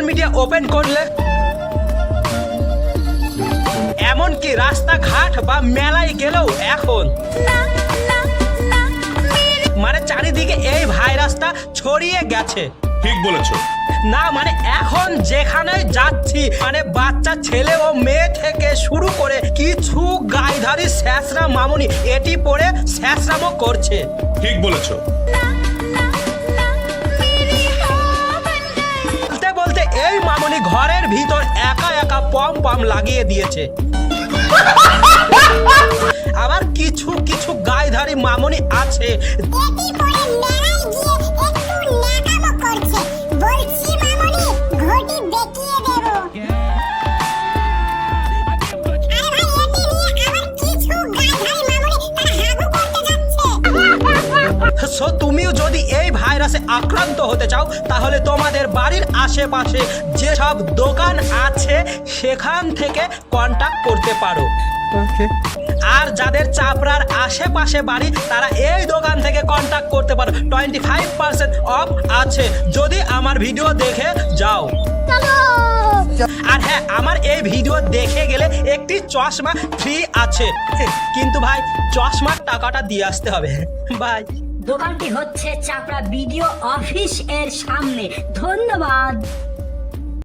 Media open করলে, এমনকি রাস্তাঘাট বা মেলায় গেলেও এখন মানে চারিদিকে এই ভাইরাসটা ছড়িয়ে গেছে। ঠিক বলেছো। না মানে এখন যেখানে যাচ্ছি মানে বাচ্চা ছেলে ও মেয়ে থেকে শুরু করে কিছু গাইধারী স্যাঁচরা মামুনি এটি পরে স্যাঁচরামো করছে। ঠিক বলেছো। বলতে বলতে এই মামুনি ঘরের ভিতর একা একা পম পম লাগিয়ে দিয়েছে। আবার কিছু কিছু গাইধারী মামুনি আছে তুমিও যদি এই ভাইরাসে আক্রান্ত হতে চাও তাহলে তোমাদের বাড়ির আশেপাশে যেসব দোকান আছে সেখান থেকে কন্টাক্ট করতে পারো। আর যাদের চাপড়ার আশেপাশে বাড়ি তারা এই দোকান থেকে কন্টাক্ট করতে পারো। 25% অফ আছে যদি আমার ভিডিও দেখে যাও। আর হ্যাঁ, আমার এই ভিডিও দেখে গেলে একটি চশমা ফ্রি আছে, কিন্তু ভাই চশমার টাকাটা দিয়ে আসতে হবে। বাই। দোকানটি হচ্ছে চাপড়া বিডিও অফিস এর সামনে। ধন্যবাদ।